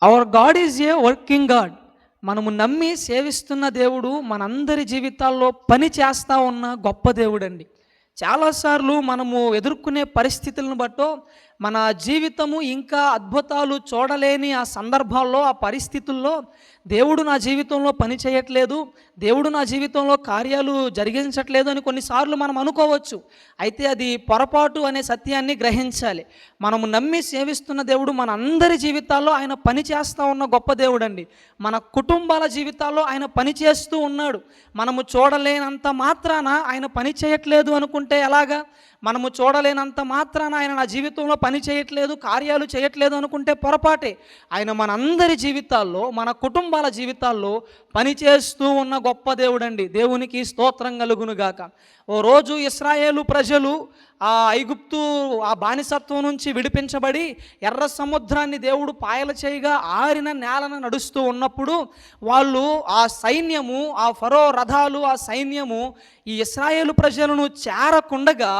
Hour God is a working God. మనము నమ్మి సేవిస్తున్న దేవుడు మనందరి జీవితాల్లో పని చేస్తూ ఉన్న గొప్ప దేవుడండి. చాలాసార్లు మనము ఎదుర్కొనే పరిస్థితులను బట్టో మన జీవితము ఇంకా అద్భుతాలు చూడలేని ఆ సందర్భాల్లో, ఆ పరిస్థితుల్లో దేవుడు నా జీవితంలో పని చేయట్లేదు, దేవుడు నా జీవితంలో కార్యాలు జరిగించట్లేదు అని కొన్నిసార్లు మనం అనుకోవచ్చు. అయితే అది పొరపాటు అనే సత్యాన్ని గ్రహించాలి. మనము నమ్మి సేవిస్తున్న దేవుడు మన అందరి జీవితాల్లో ఆయన పని చేస్తూ ఉన్న గొప్ప దేవుడండి. మన కుటుంబాల జీవితాల్లో ఆయన పని చేస్తూ ఉన్నాడు. మనము చూడలేనంత మాత్రాన ఆయన పని చేయట్లేదు అనుకుంటే ఎలాగా? మనము చూడలేనంత మాత్రాన ఆయన నా జీవితంలో పని చేయట్లేదు, కార్యాలు చేయట్లేదు అనుకుంటే పొరపాటే. ఆయన మనందరి జీవితాల్లో, మన కుటుంబాల జీవితాల్లో పని చేస్తూ ఉన్న గొప్ప దేవుడండి. దేవునికి స్తోత్రం కలుగునుగాక. ఓ రోజు ఇశ్రాయేలు ప్రజలు ఆ ఐగుప్తు ఆ బానిసత్వం నుంచి విడిపించబడి ఎర్ర సముద్రాన్ని దేవుడు పాయల చేయగా ఆరిన నేలను నడుస్తూ ఉన్నప్పుడు వాళ్ళు ఆ సైన్యము, ఆ ఫరో రథాలు, ఆ సైన్యము ఈ ఇశ్రాయేలు ప్రజలను చేరకుండగా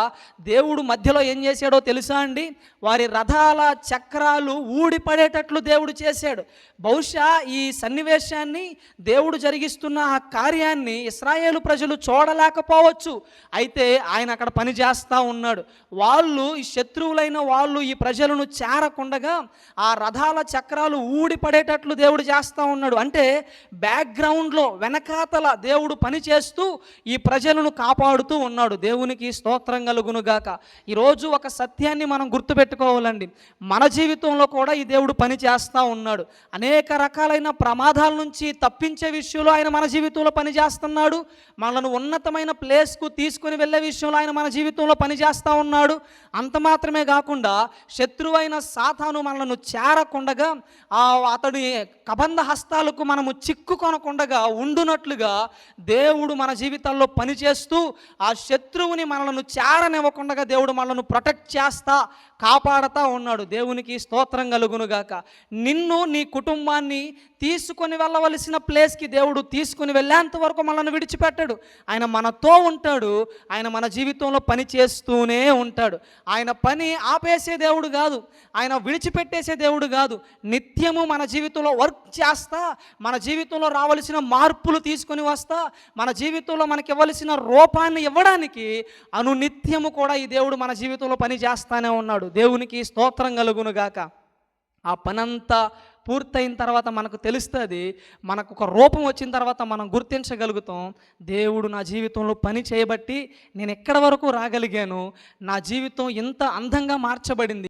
దేవుడు మధ్యలో ఏం చేశాడో తెలుసా అండి? వారి రథాల చక్రాలు ఊడిపడేటట్లు దేవుడు చేశాడు. బహుశా ఈ సన్నివేశాన్ని, దేవుడు జరిగిస్తున్న ఆ కార్యాన్ని ఇశ్రాయేలు ప్రజలు చూడలేకపోవచ్చు. అయితే ఆయన అక్కడ పని చేస్తూ ఉన్నాడు. వాళ్ళు, ఈ శత్రువులైన వాళ్ళు ఈ ప్రజలను చేరకుండగా ఆ రథాల చక్రాలు ఊడిపడేటట్లు దేవుడు చేస్తూ ఉన్నాడు. అంటే బ్యాక్గ్రౌండ్లో, వెనకాతల దేవుడు పని చేస్తూ ఈ ప్రజలను కాపాడుతూ ఉన్నాడు. దేవునికి స్తోత్రం కలుగునుగాక. ఈరోజు ఒక సత్యాన్ని మనం గుర్తుపెట్టుకోవాలండి. మన జీవితంలో కూడా ఈ దేవుడు పని చేస్తూ ఉన్నాడు. అనేక రకాలైన ప్రమాదాల నుంచి తప్పించే విషయంలో ఆయన మన జీవితంలో పని చేస్తున్నాడు. మనల్ని ఉన్నతమైన ప్లేస్కు తీసుకుని వెళ్ళే విషయంలో ఆయన మన జీవితంలో పని చేస్తూ ఉన్నాడు. అంత మాత్రమే కాకుండా శత్రువైన సాతాను మనలను చేరకుండగా, అతడి కబంధ హస్తాలకు మనము చిక్కుకొనకుండగా ఉండునట్లుగా దేవుడు మన జీవితాల్లో పనిచేస్తూ ఆ శత్రువుని మనలను చేరనివ్వకుండా దేవుడు మనలను ప్రొటెక్ట్ చేస్తా, కాపాడుతూ ఉన్నాడు. దేవునికి స్తోత్రం కలుగునుగాక. నిన్ను, నీ కుటుంబాన్ని తీసుకొని వెళ్ళవలసిన ప్లేస్కి దేవుడు తీసుకుని వెళ్ళేంత వరకు మనల్ని విడిచిపెట్టాడు. ఆయన మనతో ఉంటాడు. ఆయన మన జీవితంలో పని చేస్తూనే ఉంటాడు. ఆయన పని ఆపేసే దేవుడు కాదు, ఆయన విడిచిపెట్టేసే దేవుడు కాదు. నిత్యము మన జీవితంలో వర్క్ చేస్తా, మన జీవితంలో రావలసిన మార్పులు తీసుకొని వస్తా, మన జీవితంలో మనకి ఇవ్వవలసిన రూపాన్ని ఇవ్వడానికి అనునిత్యము కూడా ఈ దేవుడు మన జీవితంలో పని చేస్తానే ఉన్నాడు. దేవునికి స్తోత్రం కలుగునుగాక. ఆ పనంతా పూర్తయిన తర్వాత మనకు తెలుస్తుంది, మనకు ఒక రూపం వచ్చిన తర్వాత మనం గుర్తించగలుగుతాం. దేవుడు నా జీవితంలో పని చేయబట్టి నేను ఎక్కడి వరకు రాగలిగాను, నా జీవితం ఇంత అందంగా మార్చబడింది.